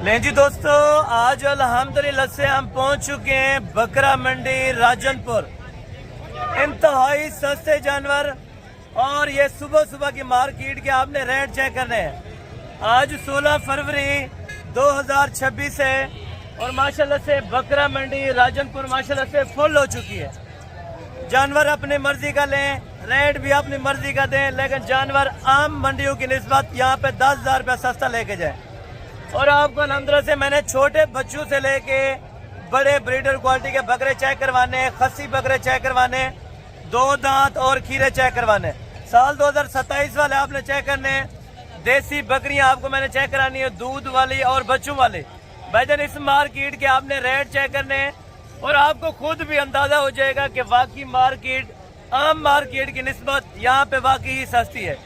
नहीं जी दोस्तों, आज अल्हम्दुलिल्लाह से हम पहुंच चुके हैं बकरा मंडी राजनपुर। इंतहाई सस्ते जानवर और ये सुबह सुबह की मार्केट के आपने रेट चेक करने हैं। आज 16 फरवरी 2026 है और माशाल्लाह से बकरा मंडी राजनपुर माशाल्लाह से फुल हो चुकी है। जानवर अपनी मर्जी का लें, रेट भी अपनी मर्जी का दें, लेकिन जानवर आम मंडियों की निस्बत यहाँ पे 10,000 रुपया सस्ता लेके जाए। और आपको अल्हम्दुलिल्लाह से मैंने छोटे बच्चों से लेके बड़े ब्रीडर क्वालिटी के बकरे चेक करवाने, खस्सी बकरे चेक करवाने, 2 दांत और खीरे चेक करवाने। साल 2027 वाले आपने चेक करने। देसी बकरियां आपको मैंने चेक करानी है, दूध वाली और बच्चों वाली। भाईजान इस मार्केट के आपने रेट चेक करने और आपको खुद भी अंदाजा हो जाएगा कि वाकई मार्केट आम मार्केट की निस्बत यहाँ पे वाकई ही सस्ती है।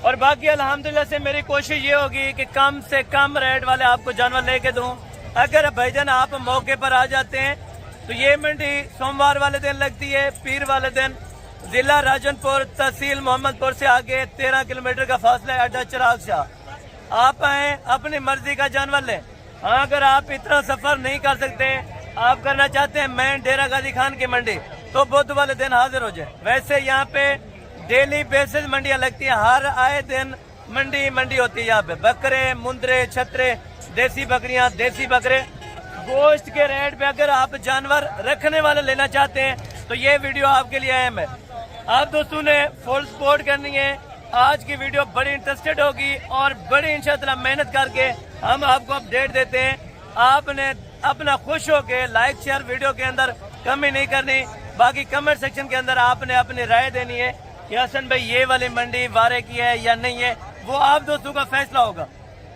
और बाकी अल्हम्दुलिल्लाह से मेरी कोशिश ये होगी कि कम से कम रेट वाले आपको जानवर लेके दूं। अगर भाईजान आप मौके पर आ जाते हैं तो ये मंडी सोमवार वाले दिन लगती है, पीर वाले दिन जिला राजनपुर, तहसील मोहम्मदपुर से आगे 13 किलोमीटर का फासला है, अड्डा चिराग शाह। आप आए, अपनी मर्जी का जानवर लें। अगर आप इतना सफर नहीं कर सकते, आप करना चाहते हैं मैं डेरा गाजी खान की मंडी, तो बुध वाले दिन हाजिर हो जाए। वैसे यहाँ पे डेली बेसिस मंडियां लगती हैं, हर आए दिन मंडी होती है। यहाँ पे बकरे, मुंदरे, छतरे, देसी बकरियां, देसी बकरे, गोश्त के रेट पे अगर आप जानवर रखने वाले लेना चाहते हैं तो ये वीडियो आपके लिए अहम है। आप दोस्तों ने फुल सपोर्ट करनी है। आज की वीडियो बड़ी इंटरेस्टेड होगी और बड़ी इंशाअल्लाह मेहनत करके हम आपको अपडेट देते हैं। आपने अपना खुश होके लाइक शेयर वीडियो के अंदर कमी नहीं करनी। बाकी कमेंट सेक्शन के अंदर आपने अपनी राय देनी है कि हसन भाई ये वाली मंडी वारे की है या नहीं है, वो आप दोस्तों का फैसला होगा।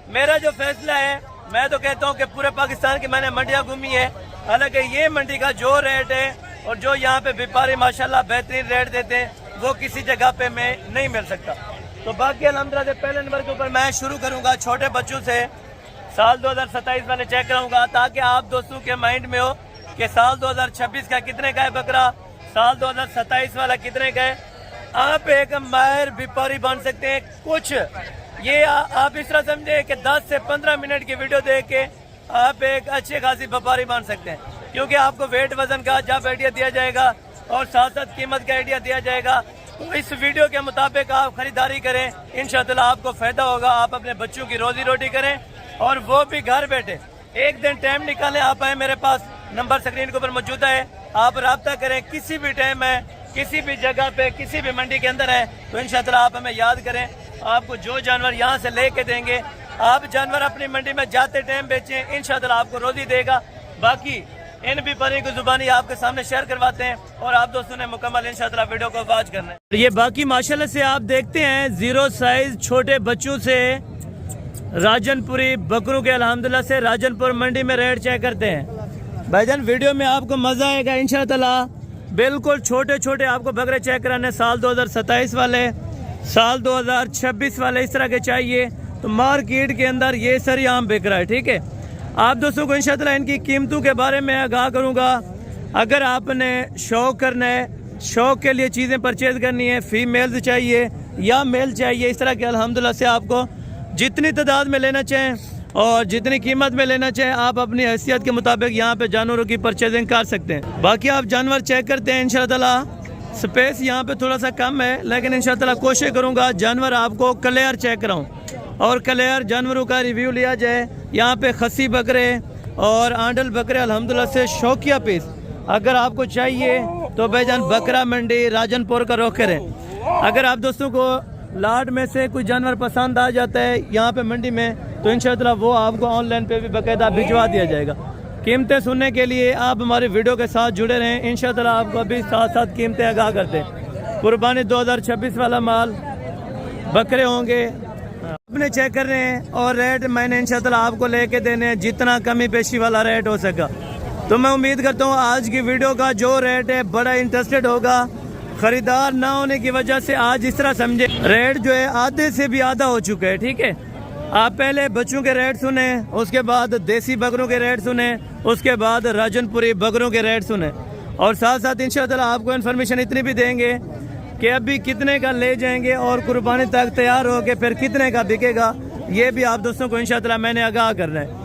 मेरा जो फैसला है, मैं तो कहता हूँ कि पूरे पाकिस्तान की मैंने मंडियाँ घूमी है, हालांकि ये मंडी का जो रेट है और जो यहाँ पे व्यापारी माशाल्लाह बेहतरीन रेट देते हैं वो किसी जगह पे मैं नहीं मिल सकता। तो बाकी अल्हम्दुलिल्लाह से पहले नंबर के ऊपर मैं शुरू करूँगा छोटे बच्चों से। साल 2027 वाले चेक कराऊंगा ताकि आप दोस्तों के माइंड में हो कि साल 2026 का कितने का है बकरा, साल 2027 वाला कितने का है। आप एक माहिर व्यापारी बन सकते हैं। कुछ ये आप इस तरह समझे कि 10 से 15 मिनट की वीडियो देख के आप एक अच्छे खासी व्यापारी बन सकते हैं, क्योंकि आपको वेट वजन का जब आइडिया दिया जाएगा और साथ साथ कीमत का आइडिया दिया जाएगा, तो इस वीडियो के मुताबिक आप खरीदारी करें, इंशाअल्लाह आपको फायदा होगा। आप अपने बच्चों की रोजी रोटी करें और वो भी घर बैठे। एक दिन टाइम निकालें, आप आए मेरे पास, नंबर स्क्रीन के ऊपर मौजूद है, आप राब्ता करें। किसी भी टाइम है, किसी भी जगह पे, किसी भी मंडी के अंदर है तो इंशाअल्लाह आप हमें याद करें। आपको जो जानवर यहाँ से लेके देंगे, आप जानवर अपनी मंडी में जाते टाइम बेचें, इंशाअल्लाह आपको रोजी देगा। बाकी इन व्यापारी को जुबानी आपके सामने शेयर करवाते हैं और आप दोस्तों ने मुकम्मल इंशाअल्लाह वीडियो को वॉच करना है। ये बाकी माशाल्लाह से आप देखते हैं 0 साइज छोटे बच्चों से राजनपुरी बकरों के अल्हम्दुलिल्लाह से राजनपुर मंडी में रेट चेक करते हैं। भाईजान वीडियो में आपको मजा आएगा इंशाअल्लाह। बिल्कुल छोटे छोटे आपको बकरे चेक कराने, साल 2027 वाले, साल 2026 वाले, इस तरह के चाहिए तो मार्केट के अंदर ये सरेआम बिक रहा है। ठीक है, आप दोस्तों को इंशाअल्लाह इनकी कीमतों के बारे में आगाह करूंगा। अगर आपने शौक करना है, शौक के लिए चीज़ें परचेज करनी है, फीमेल्स चाहिए या मेल चाहिए, इस तरह के अल्हम्दुलिल्लाह से आपको जितनी तादाद में लेना चाहें और जितनी कीमत में लेना चाहें, आप अपनी हैसियत के मुताबिक यहाँ पे जानवरों की परचेजिंग कर सकते हैं। बाकी आप जानवर चेक करते हैं इंशाअल्लाह। स्पेस यहाँ पे थोड़ा सा कम है, लेकिन इंशाअल्लाह कोशिश करूँगा जानवर आपको क्लियर चेक कराऊँ और क्लियर जानवरों का रिव्यू लिया जाए। यहाँ पे खस्सी बकरे और आंडल बकरे अल्हम्दुलिल्लाह से शौकिया पीस अगर आपको चाहिए तो भाईजान बकरा मंडी राजनपुर का रुख करें। अगर आप दोस्तों को लाट में से कोई जानवर पसंद आ जाता है यहाँ पे मंडी में तो इंशाअल्लाह वो आपको ऑनलाइन पे भी बाकायदा भिजवा दिया जाएगा। कीमतें सुनने के लिए आप हमारी वीडियो के साथ जुड़े रहें, इंशाअल्लाह आपको अभी साथ साथ कीमतें आगाह करते हैं। कुर्बानी 2026 वाला माल बकरे होंगे, अपने चेक कर रहे हैं और रेट मैंने इंशाअल्लाह आपको लेके देने हैं जितना कमी पेशी वाला रेट हो सका। तो मैं उम्मीद करता हूँ आज की वीडियो का जो रेट है बड़ा इंटरेस्टेड होगा। खरीदार ना होने की वजह से आज इस तरह समझे रेट जो है आधे से भी आधा हो चुका है। ठीक है, आप पहले बच्चों के रेट सुने, उसके बाद देसी बकरों के रेट सुने, उसके बाद राजनपुरी बकरों के रेट सुने और साथ साथ इंशाअल्लाह आपको इन्फॉर्मेशन इतनी भी देंगे कि अभी कितने का ले जाएंगे और कुर्बानी तक तैयार हो के फिर कितने का बिकेगा, ये भी आप दोस्तों को इंशाअल्लाह मैंने आगाह करना है।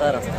17.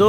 2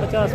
50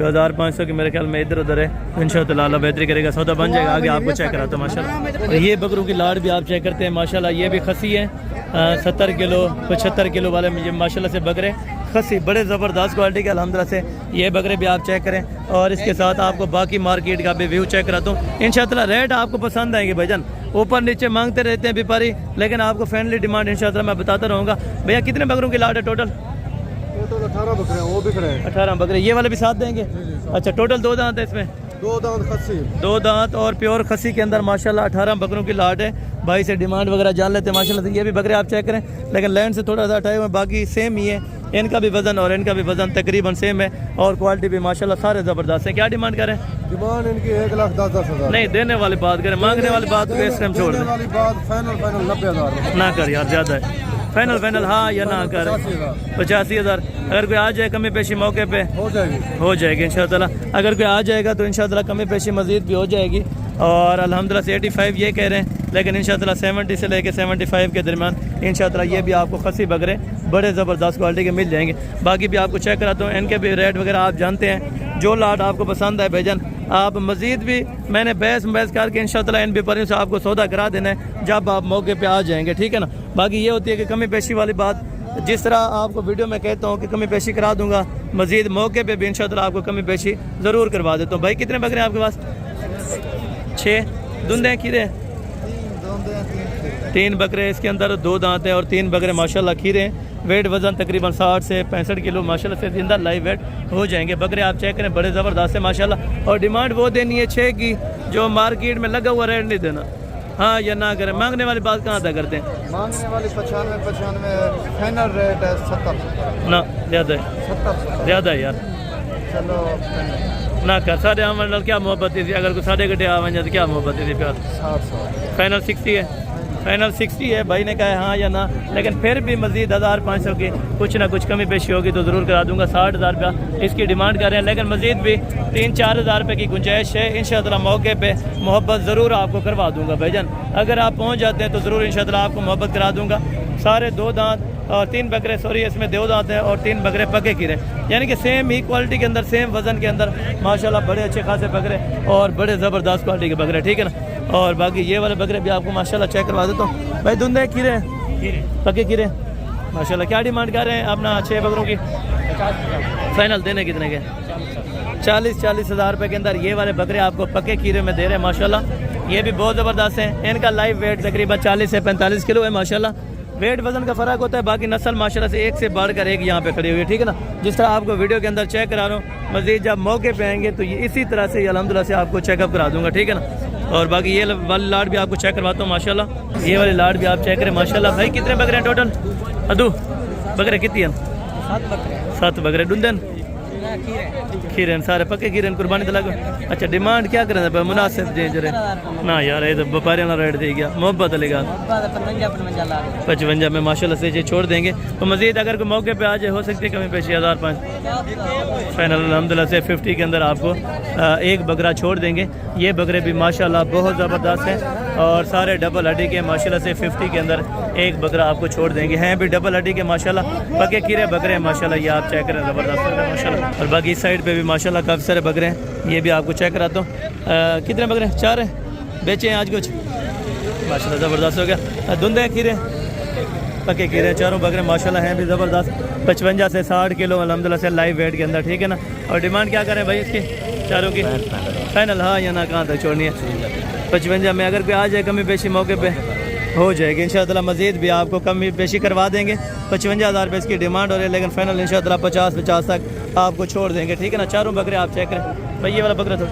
तो 1500 की मेरे ख्याल में इधर उधर है। इंशाअल्लाह अल्लाह बेहतरी करेगा, सौदा बन जाएगा। आगे आपको चेक कराता हूँ माशाल्लाह। और ये बकरों की लाड़ भी आप चेक करते हैं माशाल्लाह। ये भी खसी है 70 किलो 75 किलो वाले मुझे माशाल्लाह से बकरे खसी बड़े ज़बरदस्त क्वालिटी के अल्हम्दुलिल्लाह से ये बकरे भी आप चेक करें। और इसके साथ आपको बाकी मार्केट का भी व्यू चेक कराता हूँ। इंशाअल्लाह रेट आपको पसंद आएंगे भाईजान, ऊपर नीचे मांगते रहते हैं व्यापारी, लेकिन आपको फ्रेंडली डिमांड इंशाअल्लाह मैं बताता रहूँगा। भैया कितने बकरों की लाट है टोटल? टोटल 18 बकरे हैं, वो बिक रहे हैं। 18 बकरे, ये वाले भी साथ देंगे? अच्छा, टोटल 2 दांत है इसमें? 2 दांत खस्सी, 2 दांत और प्योर खसी के अंदर माशाल्लाह 18 बकरों की लाट है। भाई से डिमांड वगैरह जान लेते हैं माशाल्लाह से। ये भी बकरे आप चेक करें, लेकिन लैंड से थोड़ा सा हटाए हुए, बाकी सेम ही है। इनका भी वजन और इनका भी वजन तकरीबन सेम है और क्वालिटी भी माशाल्लाह सारे ज़बरदस्त हैं। क्या डिमांड करें? डिमांड इनकी 1,10,10,000। नहीं, देने वाली बात करें, मांगने वाली बात को इस टाइम छोड़ दें। वाली बात फाइनल 90,000 ना कर यार, ज़्यादा है। फाइनल हाँ या ना कर? 85,000। अगर कोई आ जाए कमी पेशी मौके पे हो जाएगी इंशाअल्लाह। अगर कोई आ जाएगा तो इंशाअल्लाह कमी पेशी मज़ीद भी हो जाएगी। और अल्हम्दुलिल्लाह से 85 ये कह रहे हैं, लेकिन इंशाअल्लाह 70 से लेके 75 के दरमियान इंशाअल्लाह ये भी आपको खसी बकरे बड़े ज़बरदस्त क्वालिटी के मिल जाएंगे। बाकी भी आपको चेक कराता हूँ, इनके भी रेट वगैरह आप जानते हैं। जो लाट आपको पसंद है भाईजान, आप मज़ीद भी मैंने बहस करके इंशाअल्लाह इन व्यापारियों से आपको सौदा करा देना है जब आप मौके पे आ जाएंगे, ठीक है ना। बाकी ये होती है कि कमी पेशी वाली बात, जिस तरह आपको वीडियो में कहता हूँ कि कमी पेशी करा दूंगा, मज़ीद मौके पे भी इंशाअल्लाह आपको कमी पेशी ज़रूर करवा देता हूँ। भाई कितने बकरे हैं आपके पास? 6 धुंधे खीरे? 3 बकरे इसके अंदर, 2 दांत हैं और 3 बकरे माशाल्लाह खीरे हैं। वेट वज़न तकरीबन 60 से 65 किलो माशाल्लाह से जिंदा लाइव वेट हो जाएंगे। बकरे आप चेक करें, बड़े ज़बरदस्त है माशाल्लाह। और डिमांड वो देनी है 6 की, जो मार्केट में लगा हुआ रेट नहीं देना। हाँ या ना करें? मांगने वाली बात कहाँ तक करते हैं? मांगने वाली 95 फाइनल रेट है 70 ना, ज़्यादा है, 70 ज़्यादा है यार। चलो ना कर साढ़े आवन क्या मोहब्बत थी? अगर कोई 6.5 आवन जाए तो क्या मोहब्बत थी प्यार? 700 फाइनल 60 है, फाइनल 60 है। भाई ने कहा है हाँ या ना, लेकिन फिर भी मज़ीद 1500 की कुछ ना कुछ कमी पेशी होगी तो ज़रूर करा दूंगा। 60,000 रुपया इसकी डिमांड कर रहे हैं, लेकिन मज़ीद भी 3-4 हज़ार रुपये की गुंजाइश है। इंशाअल्लाह मौके पे मोहब्बत ज़रूर आपको करवा दूंगा भाईजान। अगर आप पहुँच जाते हैं तो ज़रूर इंशाअल्लाह आपको मोहब्बत करा दूंगा। सारे 2 दांत और 3 बकरे, सॉरी इसमें 2 दांत हैं और 3 बकरे पके खीरे, यानी कि सेम ही क्वालिटी के अंदर, सेम वज़न के अंदर माशाल्लाह बड़े अच्छे खासे बकरे और बड़े ज़बरदस्त क्वालिटी के बकरे, ठीक है ना। और बाकी ये वाले बकरे भी आपको माशाल्लाह चेक करवा देता हूँ। भाई धुंधे खीरे पके खीरे माशाल्लाह। क्या डिमांड कर रहे हैं अपना 6 बकरों की? फाइनल देने कितने के? 40 हज़ार रुपये के अंदर ये वाले बकरे आपको पके खीरे में दे रहे हैं माशाल्लाह। ये भी बहुत ज़बरदस्त हैं। इनका लाइव वेट तकरीबन 40 से 45 किलो है माशाल्लाह। वेट वजन का फ़र्क होता है, बाकी नस्ल माशाल्लाह से एक से बढ़कर एक यहाँ पे खड़ी हुई है, ठीक है ना। जिस तरह आपको वीडियो के अंदर चेक करा रहा हूँ, मज़ीद जब मौके पे आएंगे तो ये इसी तरह से अल्हम्दुलिल्लाह से आपको चेकअप करा दूंगा, ठीक है ना। और बाकी ये वाली लाट भी आपको चेक करवाता हूँ माशाल्लाह। ये वाली लाट भी आप चेक करें माशाल्लाह। भाई कितने बकरे हैं टोटल? अदू बकरे कितनी हैं? 7 बकरे। डुंदन खीरन सारे पक्के खीरन कुर्बानी तला को। अच्छा, डिमांड क्या करें? मुनासिब दे जरे ना यार, ये तो व्यापारी वाला रेट दे गया। मोहब्बत लेगा 55 में माशाल्लाह से ये छोड़ देंगे। तो मज़ीद अगर कोई मौके पे आ जाए हो सकती है कमी पेशी 1005 फाइनल अल्हम्दुलिल्लाह से 50 के अंदर आपको एक बकरा छोड़ देंगे। ये बकरे भी माशाल्लाह बहुत ज़बरदस्त हैं और सारे डबल हड्डी के माशाल्लाह से 50 के अंदर एक बकरा आपको छोड़ देंगे। हैं भी डबल हड्डी के माशाल्लाह, पके खीरे बकरे हैं माशाल्लाह। ये आप चेक करें, ज़बरदस्त है माशाल्लाह। और बाकी इस साइड पे भी माशाल्लाह काफ़ी सारे बकरे हैं, ये भी आपको चेक कराता हूँ। कितने बकरे? 4 हैं। बेचे हैं आज कुछ? माशाल्लाह ज़बरदस्त हो गया। धुंधे खीरे पके खीरे, चारों बकरे माशाल्लाह हैं भी ज़बरदस्त। 55 से 60 किलो अल्हम्दुलिल्लाह से लाइव वेट के अंदर, ठीक है ना। और डिमांड क्या करें भाई इसकी चारों की? फाइनल हाँ या ना, कहाँ तक छोड़नी है? 55 में अगर कोई आ जाए कमी पेशी मौके पे हो जाएगी इंशाअल्लाह। मज़ीद भी आपको कमी पेशी करवा देंगे। 55,000 रुपये इसकी डिमांड हो रही है, लेकिन फाइनल इंशाअल्लाह 50 तक आपको छोड़ देंगे, ठीक है ना। चारों बकरे आप चेक करें। भाई ये वाला बकरा तो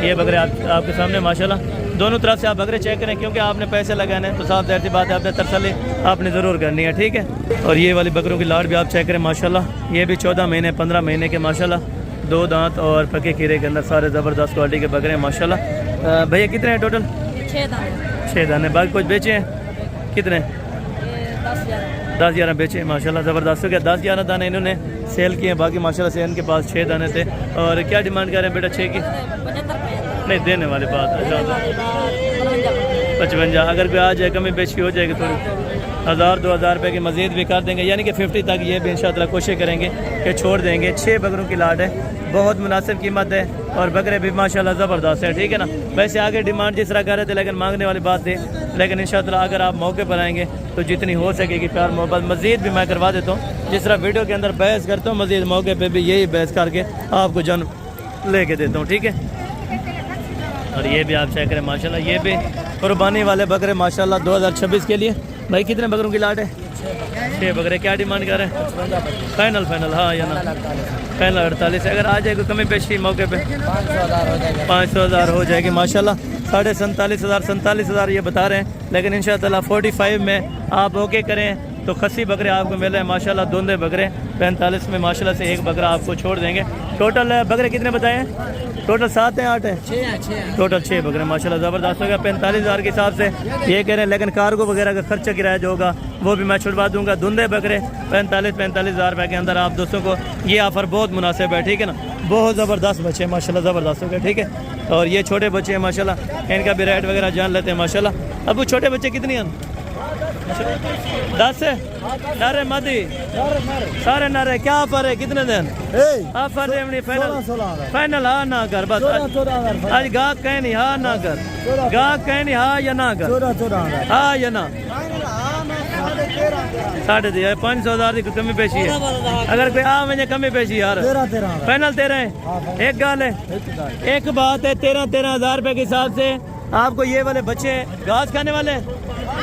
ये बकरे आपके सामने माशाल्लाह। दोनों तरफ से आप बकरे चेक करें, क्योंकि आपने पैसे लगाने तो साफ ज़ाहिर सी बात है आपने तसल्ली आपने ज़रूर करनी है, ठीक है। और ये वाली बकरों की लाट भी आप चेक करें माशाल्लाह। ये भी 14 महीने 15 महीने के माशाल्लाह, 2 दांत और पके खीरे के अंदर सारे ज़बरदस्त क्वालिटी के बकरे हैं माशाल्लाह। भैया कितने हैं टोटल? 6 दाने। बाकी कुछ बेचे हैं? कितने? 10-11 बेचे माशाल्लाह। ज़बरदस्त हो गया। 10-11 दाने इन्होंने सेल किए हैं, बाकी माशाल्लाह से इनके पास 6 दाने थे। और क्या डिमांड कर रहे हैं बेटा 6 की? नहीं, देने वाली बात है 55। अगर कोई आ जाए कमी पेशी हो जाएगी थोड़ी। 1000-2000 रुपये की मज़ीद भी कर देंगे, यानी कि 50 तक ये भी इंशाअल्लाह कोशिश करेंगे कि छोड़ देंगे। 6 बकरों की लाट है, बहुत मुनासिब कीमत है और बकरे भी माशाल्लाह ज़बरदस्त है, ठीक है ना। वैसे आगे डिमांड जिस तरह कर रहे थे लेकिन मांगने वाली बात थी, लेकिन इंशाअल्लाह अगर आप मौके पर आएंगे तो जितनी हो सकेगी प्यार मोहब्बत मज़ीद भी मैं करवा देता हूँ। जिस तरह वीडियो के अंदर बहस करता हूँ, मज़ीद मौके पर भी यही बहस करके आपको जन्म ले देता हूँ, ठीक है। और ये भी आप चेक करें माशाल्लाह, ये भी कुर्बानी वाले बकरे माशाल्लाह 2026 के लिए। भाई कितने बकरों की लाट है? 6 बकरे। क्या डिमांड कर रहे हैं? फाइनल हाँ या ना? फाइनल 48। अगर आ जाए कोई कमी पेशी मौके पे 500,000 हो जाएगी माशाल्लाह। 47,000 ये बता रहे हैं, लेकिन इंशाअल्लाह 45 में आप ओके करें तो खस्सी बकरे आपको मिल रहे हैं माशाल्लाह। दोंदे बकरे 45 में माशाल्लाह से एक बकरा आपको छोड़ देंगे। टोटल बकरे कितने बताए हैं? टोटल 7 हैं 8 हैं? टोटल 6 बकरे माशाल्लाह ज़बरदस्त होगा। 45,000 के हिसाब से ये कह रहे हैं, लेकिन कार्गो वगैरह का खर्चा किराया जो होगा वो भी मैं छुड़वा दूंगा। धुंधे बकरे 45,000 रुपये के अंदर आप दोस्तों को ये ऑफ़र बहुत मुनासिब है, ठीक है ना। बहुत ज़बरदस्त बच्चे हैं माशाल्लाह, ज़बरदस्त हो गए, ठीक है। और ये छोटे बच्चे हैं माशाल्लाह, इनका भी रेट वगैरह जान लेते हैं माशाल्लाह। अब वो छोटे बच्चे कितनी हैं? 10 है नारे मादी सारे नारे। क्या ऑफर है? कितने दिन ऑफर है? फाइनल हाँ ना कर बस। आज गाहक कहे नहीं हाँ ना कर, गाहक कहे नहीं हाँ या ना कर, हाँ या ना। 13.5 500,000 की कमी पेशी है। अगर कोई आ मुझे कमी पेशी यार फाइनल 13 है। एक गाल है, एक बात है, 13,000 रुपये के हिसाब से आपको ये वाले बच्चे घास खाने वाले,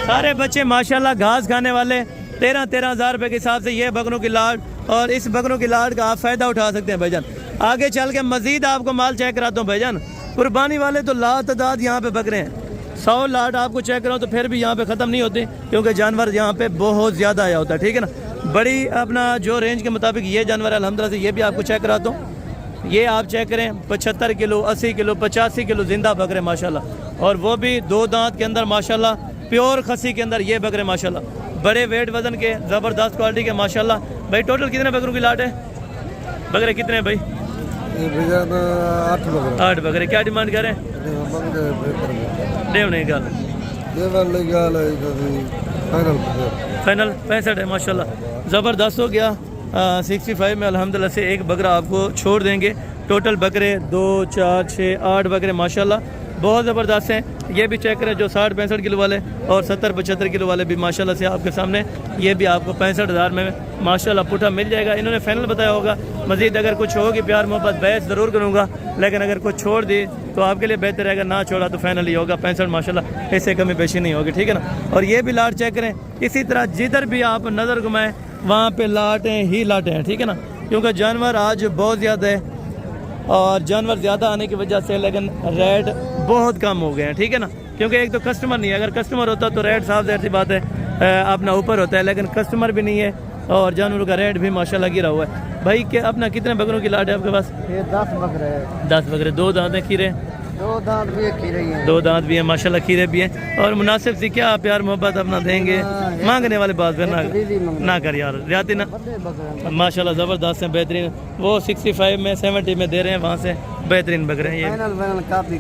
सारे बच्चे माशाल्लाह घास खाने वाले 13,000 रुपये के हिसाब से ये बकरों की लाट। और इस बकरों की लाट का आप फ़ायदा उठा सकते हैं भाईजान। आगे चल के मज़ीद आपको माल चेक कराता हूँ भाईजान। कुर्बानी वाले तो लातादाद यहाँ पे बकरे हैं, 100 लाट आपको चेक कराओ तो फिर भी यहाँ पे ख़त्म नहीं होती, क्योंकि जानवर यहाँ पे बहुत ज़्यादा आया होता है, ठीक है ना। बड़ी अपना जो रेंज के मुताबिक ये जानवर है अल्हम्दुलिल्लाह से, ये भी आपको चेक कराता हूँ। ये आप चेक करें 75 किलो 80 किलो 85 किलो ज़िंदा बकरे माशाल्लाह, और वो भी 2 दांत के अंदर माशाल्लाह, प्योर खसी के अंदर ये बकरे माशाल्लाह, बड़े वेट वजन के ज़बरदस्त क्वालिटी के माशाल्लाह। भाई टोटल कितने बकरों की लाट है? बकरे कितने हैं भाई? 8 बकरे। क्या डिमांड कर रहे हैं? फाइनल 65 है माशाल्लाह, ज़बरदस्त हो गया। 65 में अल्हम्दुलिल्लाह से एक बकरा आपको छोड़ देंगे। टोटल बकरे 2 4 6 8 बकरे माशाल्लाह बहुत ज़बरदस्त हैं। ये भी चेक करें जो 60-65 किलो वाले और 70-75 किलो वाले भी माशाल्लाह से आपके सामने, ये भी आपको 65,000 में माशाल्लाह पुठा मिल जाएगा। इन्होंने फाइनल बताया होगा, मज़ीद अगर कुछ होगी प्यार मोहब्बत बहस ज़रूर करूँगा, लेकिन अगर कुछ छोड़ दी तो आपके लिए बेहतर रहेगा, ना छोड़ा तो फाइनल ही होगा 65 माशाल्लाह, इससे कमी पेशी नहीं होगी, ठीक है ना। और ये भी लाट चेक करें, इसी तरह जिधर भी आप नज़र घुमाएँ वहाँ पर लाटें ही लाटें हैं, ठीक है ना, क्योंकि जानवर आज बहुत ज़्यादा है और जानवर ज़्यादा आने की वजह से लेकिन रेट बहुत कम हो गए हैं, ठीक है ना। क्योंकि एक तो कस्टमर नहीं है, अगर कस्टमर होता तो रेट साफ ज़ाहिर सी बात है अपना ऊपर होता है, लेकिन कस्टमर भी नहीं है और जानवरों का रेट भी माशाल्लाह गिरा हुआ है। भाई क्या अपना कितने बकरों की लाट है आपके पास? ये 10 बकरे हैं। 10 बकरे। 2 दांत हैं, खीरे 2 दांत भी है, खीरे ही हैं। 2 दांत भी हैं माशाल्लाह, खीरे भी हैं। और मुनासिब सी क्या प्यार मोहब्बत अपना देंगे, मांगने वाली बात फिर ना कर यार, रियाती ना माशाल्लाह ज़बरदस्त हैं, बेहतरीन। वो 65 में 70 में दे रहे हैं, वहाँ से बेहतरीन बकरे हैं ये। काफी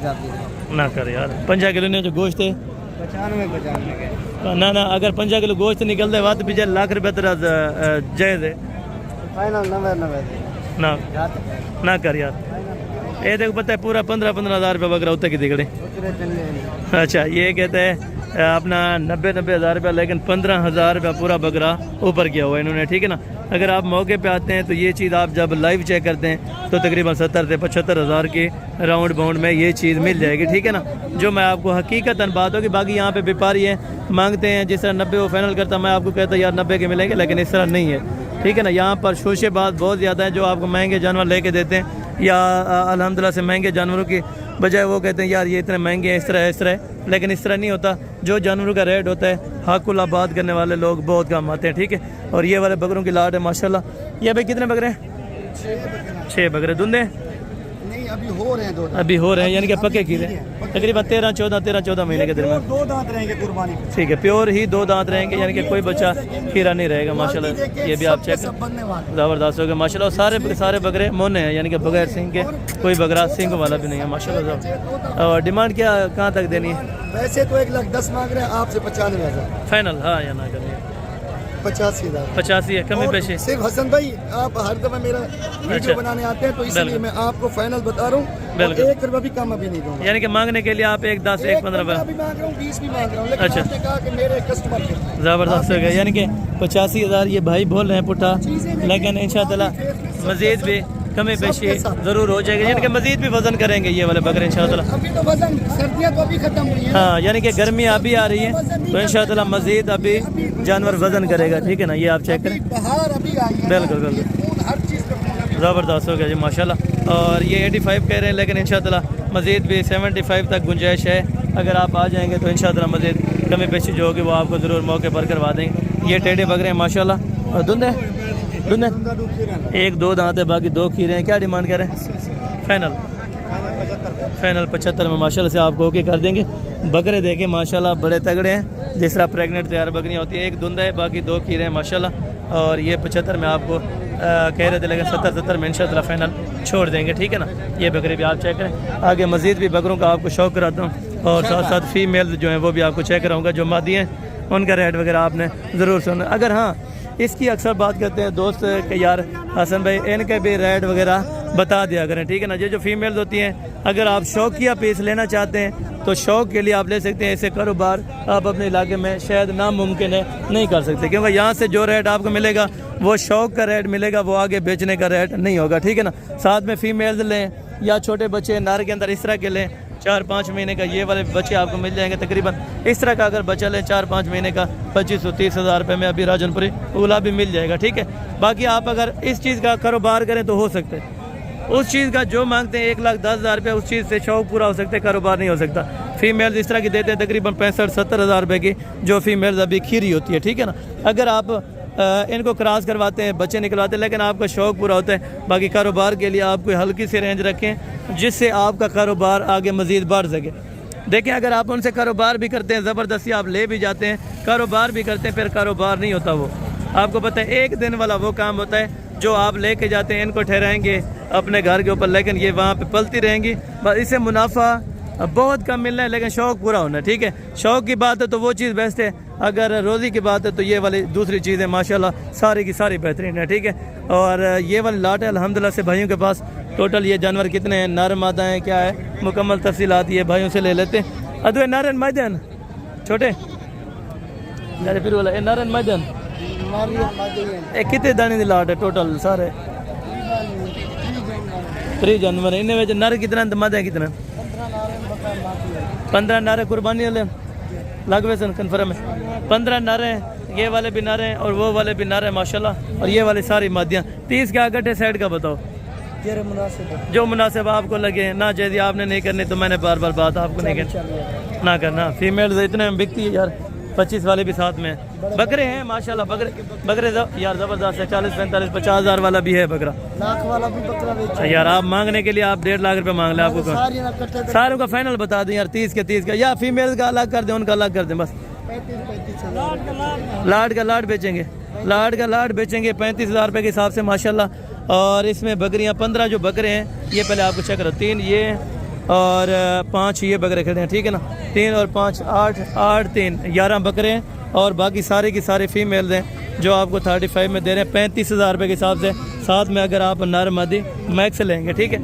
ना कर यार, 50 किलो ने जो गोश्त है 95 ना अगर 50 किलो गोश्त निकलता है वहाँ तो पीछे लाख रुपये तेरा जायज़ है। फाइनल 90 ना कर यार, ये देखो पता है पूरा 15,000 रुपये बकरा होता है कि दिखड़े। अच्छा ये कहते हैं अपना 90,000 रुपये, लेकिन 15,000 रुपये पूरा बकरा ऊपर किया हुआ है इन्होंने, ठीक है ना। अगर आप मौके पे आते हैं तो ये चीज़ आप जब लाइव चेक करते हैं तो तकरीबन 70 से 75,000 के राउंड बाउंड में ये चीज़ मिल जाएगी, ठीक है ना। जो मैं आपको हकीकतन बात होगी, बाकी यहाँ पे व्यापारी हैं मांगते हैं जिस तरह 90 वो फाइनल करता, मैं आपको कहता यार 90 के मिलेंगे, लेकिन इस तरह नहीं है, ठीक है ना। यहाँ पर शोशेबाज बहुत ज़्यादा है, जो आपको महंगे जानवर लेके देते हैं या अल्हम्दुलिल्लाह से महंगे जानवरों की बजाय वो कहते हैं यार ये इतने महंगे हैं, इस तरह है, लेकिन इस तरह नहीं होता। जो जानवरों का रेट होता है हक़ुल आबाद करने वाले लोग बहुत कम आते हैं, ठीक है। और ये वाले बकरों की लाट है माशाल्लाह। ये भाई कितने बकरे हैं? 6 बकरे। धुंधे नहीं अभी हो रहे हैं, 2 अभी हो रहे हैं, यानी कि पक्के खीरे तकरीबन 13-14 महीने के दरमियान। 2 दांत रहेंगे कुर्बानी, ठीक है, प्योर ही 2 दांत रहेंगे, यानी कि कोई बच्चा खीरा नहीं रहेगा माशाल्लाह। ये भी आप चेक ज़बरदस्त हो गया माशाल्लाह। सारे बकरे मोने हैं, यानी कि बगैर सिंग के, कोई बकरा सिंग वाला भी नहीं है माशाल्लाह। और डिमांड क्या कहाँ तक देनी है? वैसे तो 1,10,000 मांग रहे हैं, आपसे 95,000 फाइनल हाँ या ना करनी है? 85,000। 85 है, कमी और पेशी। सिर्फ हसन भाई आप हर दफा मेरा वीडियो अच्छा। बनाने आते हैं तो इसलिए बिल्कुल। मैं आपको फाइनल बता रहा हूँ, और बिल्कुल। 1 रुपया भी कम अभी नहीं दूंगा। यानी कि मांगने के लिए आप 1 10 1 15 भी मांग रहा हूँ, 20 भी मांग रहा हूँ, लेकिन अच्छा। आपने कहा कि मेरे कस्टमर के ज़बरदस्त हो गया। यानी कि 85,000 ये भाई बोल रहे हैं पुट्ठा, लेकिन इंशाअल्लाह मज़ीद भी कमी पेशी ज़रूर हो जाएगी। यानी कि मज़ीद भी वज़न करेंगे ये वाले बकरे इंशाअल्लाह। अभी तो वजन सर्दियाँ तो अभी खत्म हुई है। हाँ, यानी कि गर्मी अभी आ रही है तो इंशाअल्लाह मज़ीद अभी जानवर वज़न करेगा। ठीक है ना, ये आप चेक करें। बाहर अभी आई है, बिल्कुल बिल्कुल, हर चीज़ का खून अभी। ज़बरदस्त हो गया जी माशाल्लाह। और ये 85 कह रहे हैं, लेकिन इंशाअल्लाह मज़ीद भी 75 तक गुंजाइश है। अगर आप आ जाएंगे तो इंशाअल्लाह मज़ीद कमी पेशी जो होगी वो आपको ज़रूर मौके पर करवा देंगे। ये टेढ़े बकरे हैं माशाल्लाह। और धुंध है, 1 2 दांत है, बाकी 2 खीरे हैं। क्या डिमांड करें? फाइनल 75 में माशाल्लाह से आपको ओके कर देंगे। बकरे देखें माशाल्लाह बड़े तगड़े हैं, जिस तरह प्रेग्नेंट तैयार बकरियाँ होती हैं। 1 धुंध है, बाकी 2 खीरे हैं माशाल्लाह। और ये 75 में आपको कह रहे थे, लेकिन 70 में इंशाअल्लाह फाइनल छोड़ देंगे। ठीक है ना, ये बकरे भी आप चेक करें। आगे मज़ीद भी बकरों का आपको शौक कराता हूँ, और साथ साथ फीमेल जो हैं वो भी आपको चेक कराऊँगा। जो मादी हैं उनका रेट वगैरह आपने ज़रूर सुना। अगर हाँ, इसकी अक्सर बात करते हैं दोस्त कि यार हसन भाई इनके भी रेट वगैरह बता दिया करें। ठीक है ना, ये जो फीमेल्स होती हैं, अगर आप शौकिया पीस लेना चाहते हैं तो शौक के लिए आप ले सकते हैं। ऐसे कारोबार आप अपने इलाके में शायद नामुमकिन है नहीं कर सकते, क्योंकि यहाँ से जो रेट आपको मिलेगा वो शौक का रेट मिलेगा, वो आगे बेचने का रेट नहीं होगा। ठीक है ना, साथ में फीमेल्स लें या छोटे बच्चे नार के अंदर इस तरह के लें, 4-5 महीने का ये वाले बच्चे आपको मिल जाएंगे तकरीबन। इस तरह का अगर बच्चा लें 4-5 महीने का 25-30 हज़ार रुपये में अभी राजनपुरी उला भी मिल जाएगा। ठीक है, बाकी आप अगर इस चीज़ का कारोबार करें तो हो सकते हैं। उस चीज़ का जो मांगते हैं 1,10,000 रुपये, उस चीज़ से शौक पूरा हो सकता है, कारोबार नहीं हो सकता। फीमेल्स इस तरह की देते हैं तकरीबन 65-70 हज़ार रुपये की, जो फीमेल्स अभी खीरी होती है। ठीक है ना, अगर आप इनको क्रॉस करवाते हैं, बच्चे निकलवाते हैं, लेकिन आपका शौक पूरा होता है। बाकी कारोबार के लिए आप कोई हल्की सी रेंज रखें जिससे आपका कारोबार आगे मज़ीद बढ़ सके। देखें, अगर आप उनसे कारोबार भी करते हैं, ज़बरदस्ती आप ले भी जाते हैं, कारोबार भी करते हैं, फिर कारोबार नहीं होता। वो आपको पता है 1 दिन वाला वो काम होता है जो आप लेके जाते हैं, इनको ठहराएंगे अपने घर के ऊपर, लेकिन ये वहाँ पे पलती रहेंगी। बस इससे मुनाफा बहुत कम मिलना है, लेकिन शौक पूरा होना है। ठीक है, शौक की बात है तो वो चीज़ बेस्ट है। अगर रोज़ी की बात है तो ये वाली दूसरी चीज़ें माशाल्लाह सारी की सारी बेहतरीन है। ठीक है, और ये वाली लाट है अल्हम्दुलिल्लाह से भाइयों के पास। टोटल ये जानवर कितने हैं, नर मादा हैं, क्या है, मुकम्मल तफसीलात ये भाइयों से ले लेते हैं। अदे नारन मैदान छोटे फिर बोला नारन मैदान कितने दाने की लाट है टोटल सारे? 3 जानवर है। इनमें नर कितना मादा कितना? 15 नारे कुर्बानी वाले लग वैसे कन्फर्म है। 15 नारे हैं, ये वाले भी नारे हैं और वो वाले भी नारे हैं माशाल्लाह। और ये वाली सारी मादियाँ। 30 के आगट है साइड का बताओ, जो मुनासिब आपको लगे। ना जैसी आपने नहीं करनी तो मैंने बार बार बात आपको नहीं करनी ना करना। फीमेल इतने में बिकती है यार, 25 वाले भी साथ में हैं। बकरे हैं माशाल्लाह, बकरे यार ज़बरदस्त है। 40-45-50 हज़ार वाला भी है बकरा, लाख वाला भी बकरा बेचा यार। आप मांगने के लिए आप 1.5 लाख रुपए मांग लें, आपको सारों का फाइनल बता दें यार। 30 के 30 का, या फीमेल का अलग कर दें, उनका अलग कर दें बस। 35-35 लाड का लाड बेचेंगे, लाड का लाड बेचेंगे 35 हज़ार रुपये के हिसाब से माशाल्लाह। और इसमें बकरियां 15 जो बकरे हैं ये पहले आपको चेक करो, 3 ये और 5 ये बकरे खड़े हैं। ठीक है ना, 3 और 5 8 3 11 बकरे हैं। और बाकी सारे की सारे फीमेल्स हैं जो आपको 35 में दे रहे हैं 35 हज़ार रुपये के हिसाब से। साथ में अगर आप नर मदी मैक्स लेंगे, ठीक है,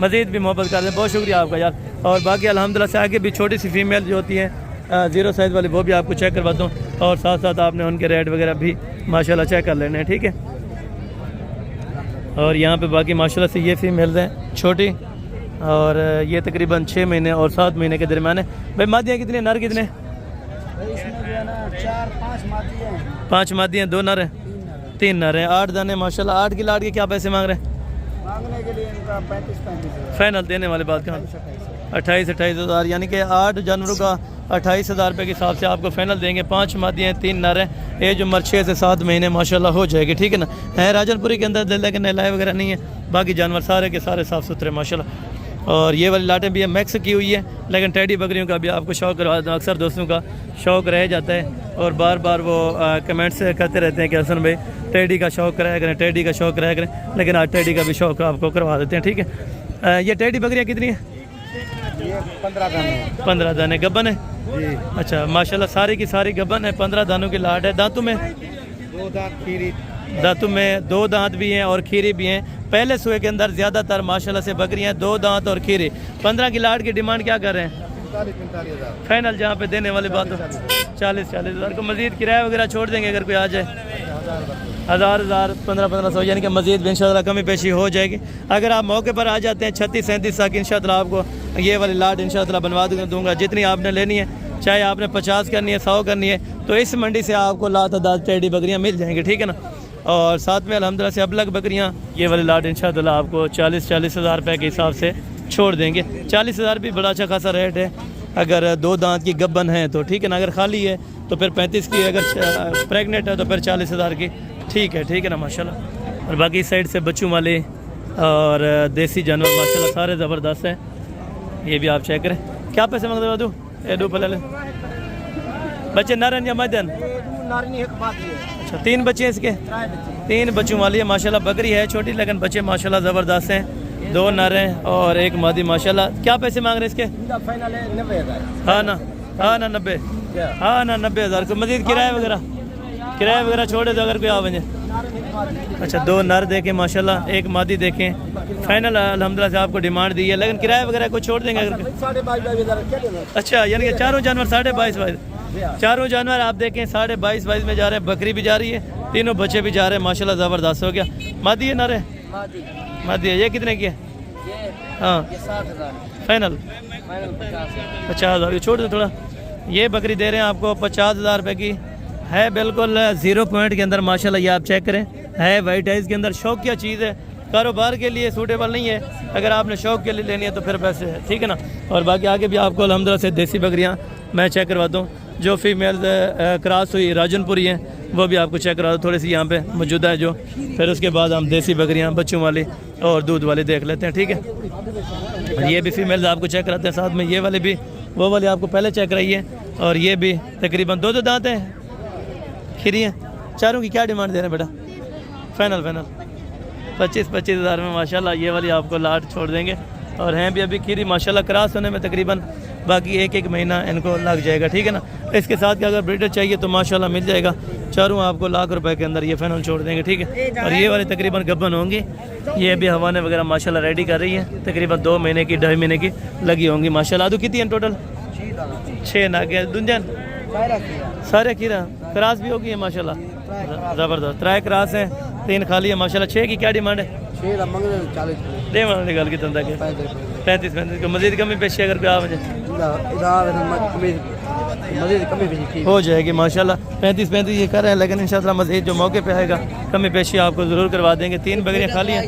मज़ीद भी मोहब्बत कर दें। बहुत शुक्रिया आपका यार। और बाकी अल्हम्दुलिल्लाह से आगे भी छोटी सी फीमेल जो होती हैं 0 साइज़ वाली, वो भी आपको चेक करवाता हूँ। और साथ साथ आपने उनके रेट वगैरह भी माशाल्लाह चेक कर लेने हैं। ठीक है, और यहाँ पे बाकी माशाल्लाह से ये फीमेल्स हैं छोटी, और ये तकरीबन 6 महीने और 7 महीने के दरमियान है। भाई मादियाँ कितनी, नर कितने? इसमें जो है ना 4-5 मादी हैं, 5 मादियाँ, 2 नर हैं, 3 नर हैं। 8 दाने माशाल्लाह। 8 की लाट के क्या पैसे मांग रहे हैं? मांगने के लिए इनका 35-35 हज़ार। फाइनल देने वाली बात कहाँ? 28-28 हज़ार, यानी कि 8 जानवरों का 28 हज़ार रुपये के हिसाब से आपको फाइनल देंगे। 5 मादियाँ हैं, 3 नर हैं। एज उम्र 6 से 7 महीने माशाल्लाह हो जाएगी। ठीक है ना, है राजनपुरी के अंदर, लेकिन नहलाए वगैरह नहीं है। बाकी जानवर सारे के सारे साफ़ सुथरे माशाल्लाह। और ये वाली लाटें भी है मैक्स की हुई है, लेकिन टेडी बकरियों का भी आपको शौक़ करवा दूँ। अक्सर दोस्तों का शौक़ रह जाता है और बार बार वो कमेंट्स करते रहते हैं कि हसन भाई टेडी का शौक़ कराया करें, टेडी का शौक़ कराया करें, लेकिन आज टेडी का भी शौक़ आपको करवा देते हैं। ठीक है, ये टेडी बकरियाँ कितनी हैं? 15 दाने। 15 दाने गब्बन है जी। अच्छा माशाल्लाह, सारी की सारी गब्बन है। 15 दानों की लाट है। दांतों में दो दांत खीरी दांतों में 2 दांत भी हैं और खीरी भी हैं। पहले सूए के अंदर ज़्यादातर माशाल्लाह से बकरियां 2 दांत और खीरी। 15 की लाट की डिमांड क्या कर रहे हैं? 45 हज़ार फाइनल जहाँ पे देने वाली बात हो 40 हज़ार को मजीद किराया वगैरह छोड़ देंगे अगर कोई आ जाए? 1000 1500 यानी कि मजीद भी इंशाल्लाह कमी पेशी हो जाएगी। अगर आप मौके पर आ जाते हैं 36-37 तक इंशाल्लाह आपको ये वाली लाट इंशाल्लाह बनवा दूंगा। जितनी आपने लेनी है, चाहे आपने 50 करनी है, 100 करनी है, तो इस मंडी से आपको लातादाद टेडी बकरियाँ मिल जाएंगी, ठीक है ना। और साथ में अल्हम्दुलिल्लाह से अबलग बकरियाँ ये वाली लाट इंशाल्लाह आपको 40 हज़ार रुपये के हिसाब से छोड़ देंगे। 40 हज़ार भी बड़ा अच्छा खासा रेट है अगर 2 दांत की गब्बन है तो, ठीक है ना। अगर खाली है तो फिर 35 की, अगर प्रेगनेंट है तो फिर 40 हज़ार की, ठीक है ना माशाल्लाह। और बाकी साइड से बच्चों वाले और देसी जानवर माशाल्लाह सारे ज़बरदस्त हैं। ये भी आप चेक करें। क्या पैसे मांगते हो? ए दो पले बच्चे नारन या मदन? अच्छा 3 बच्चे हैं इसके? 3 बच्चों वाली है माशाल्लाह। बकरी है छोटी लेकिन बच्चे माशाल्लाह ज़बरदस्त हैं। 2 नर हैं और 1 मादी माशाल्लाह। क्या पैसे मांग रहे हैं इसके? हाँ ना 90 90 हज़ार को मजीद किराया वगैरह छोड़े तो अगर कोई आ बजे। अच्छा 2 नर देखें माशाल्लाह, 1 मादी देखें। फाइनल अल्हम्दुलिल्लाह से आपको डिमांड दी है लेकिन किराया वगैरह को छोड़ देंगे अगर। अच्छा यानी कि चारों जानवर 22.5 चारों जानवर आप देखें 22.5 में जा रहे हैं। बकरी भी जा रही है, तीनों बच्चे भी जा रहे हैं माशाल्लाह ज़बरदस्त हो गया। मादी है नर है? मादी है। ये कितने की है? हाँ फाइनल 50 हज़ार। छोड़ दो थोड़ा। ये बकरी दे रहे हैं आपको 50 हज़ार रुपये की है, बिल्कुल 0 पॉइंट के अंदर माशाल्लाह। ये आप चेक करें, है वाइट आइज़ के अंदर। शौक क्या चीज़ है, कारोबार के लिए सूटेबल नहीं है। अगर आपने शौक के लिए लेनी है तो फिर पैसे है, ठीक है ना। और बाकी आगे भी आपको अल्हम्दुलिल्लाह से देसी बकरियाँ मैं चेक करवाता हूँ। जो फीमेल क्रॉस हुई राजनपुरी हैं वो भी आपको चेक करवा दो, थोड़ी सी यहाँ पे मौजूदा है जो। फिर उसके बाद हम देसी बकरियाँ बच्चों वाली और दूध वाली देख लेते हैं, ठीक है। ये भी फीमेल आपको चेक कराते हैं, साथ में ये वाले भी, वो वाले आपको पहले चेक कराइए। और ये भी तकरीबन 2 दांत हैं, खीरी हैं। चारों की क्या डिमांड दे रहे हैं बेटा? फाइनल 25 हज़ार में माशाल्लाह ये वाली आपको लाट छोड़ देंगे। और हैं भी अभी खीरी माशाल्लाह क्रॉस होने में तकरीबन बाकी 1 महीना इनको लग जाएगा, ठीक है ना। इसके साथ अगर ब्रीडर चाहिए तो माशाल्लाह मिल जाएगा। चारों आपको लाख रुपए के अंदर ये फाइनल छोड़ देंगे, ठीक है। और ये वाली तकरीबन गब्बन होंगी। ये भी हवाने वगैरह माशाल्लाह रेडी कर रही है, तकरीबन 2 महीने की 2.5 महीने की लगी होंगी माशाल्लाह। तो कितनी है टोटल? 6 नागे दुंजन सारे खीरा क्रॉस भी होगी है माशाल्लाह, ज़बरदस्त। 3 क्रॉस हैं, 3 खाली है माशाल्लाह। 6 की क्या डिमांड है? 40 निकाल के तंदा के 35 को मजीद कमी पेशी अगर कोई आ मुझे हो जाएगी माशाल्लाह। 35 ये कर रहे हैं लेकिन इंशाल्लाह मजीद जो मौके पे आएगा कमी पेशी आपको ज़रूर करवा देंगे। 3 बकरियाँ खाली हैं।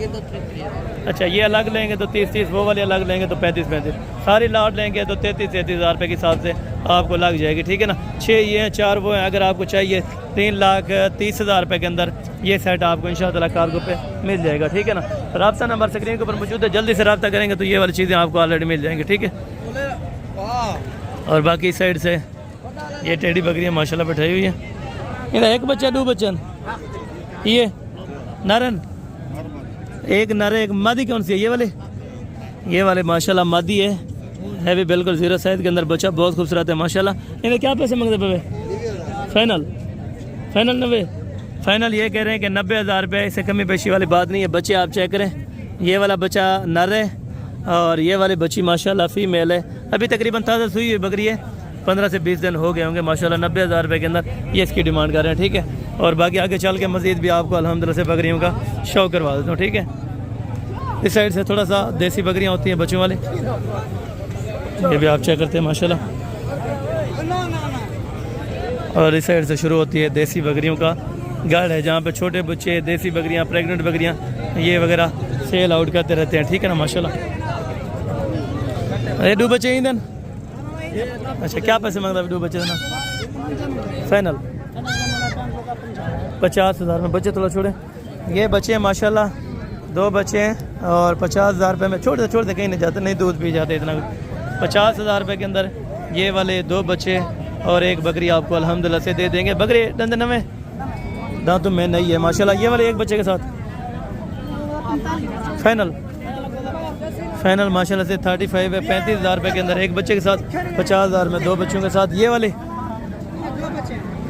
अच्छा ये अलग लेंगे तो 30 वो वाले अलग लेंगे तो 35 सारी लाट लेंगे तो 33 हज़ार रुपये के हिसाब से आपको लग जाएगी, ठीक है ना। 6 ये हैं, 4 वो हैं। अगर आपको चाहिए 3,30,000 रुपये के अंदर ये सेट आपको इंशाल्लाह कार्गो पे मिल जाएगा, ठीक है ना। राब्ता नंबर स्क्रीन के ऊपर मौजूद है, जल्दी से रब्ता करेंगे तो ये वाली चीज़ें आपको ऑलरेडी मिल जाएंगी, ठीक है। और बाकी साइड से ये टेडी बकरियाँ माशाल्लाह बैठाई हुई है। इधर 1 बच्चा 2 बच्चन ये नरन, 1 नर 1 मादी। कौन सी है? ये वाले माशाल्लाह मादी है भी बिल्कुल 0 साइज के अंदर बच्चा बहुत खूबसूरत है माशाल्लाह। इन्हें क्या पैसे मांगते पे? फाइनल 90 फाइनल ये कह रहे हैं कि 90 हज़ार रुपये, इससे कमी पेशी वाली बात नहीं है। बच्चे आप चेक करें, ये वाला बच्चा नर है और ये वाली बच्ची माशाल्लाह फीमेल है। अभी तकरीबन ताज़ा सुई हुई बकरी है, 15 से 20 दिन हो गए होंगे माशाल्लाह। 90 हज़ार रुपये के अंदर ये इसकी डिमांड कर रहे हैं, ठीक है। और बाकी आगे चल के मज़ीद भी आपको अल्हम्दुलिल्लाह से बकरियों का शौक करवा देता हूँ, ठीक है। इस साइड से थोड़ा सा देसी बकरियाँ होती हैं बच्चों वाली, ये भी आप चेक करते हैं माशाल्लाह। और इस साइड से शुरू होती है देसी बकरियों का गढ़ है, जहाँ पे छोटे बच्चे, देसी बकरियाँ, प्रेग्नेंट बकरियाँ ये वगैरह सेल आउट करते रहते हैं, ठीक है ना माशाल्लाह। ये 2 बच्चे ही दिन। अच्छा क्या पैसे मांगता है 2 बच्चे ना? फाइनल 50 हज़ार में बच्चे थोड़ा छोड़े। ये बच्चे हैं माशाल्लाह, 2 बच्चे हैं और 50 हज़ार रुपये में छोड़ दे कहीं नहीं जाते, नहीं दूध पी जाते इतना। 50 हज़ार रुपये के अंदर ये वाले 2 बच्चे और 1 बकरी आपको अल्हम्दुलिल्लाह से दे देंगे। बकरी दंदन में दांतों में नहीं है माशाल्लाह। ये वाले 1 बच्चे के साथ फाइनल माशाल्लाह से 35 है, 35 हज़ार रुपये के अंदर 1 बच्चे के साथ, 50 हज़ार में 2 बच्चों के साथ। ये वाले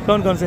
कौन से?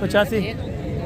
85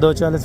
240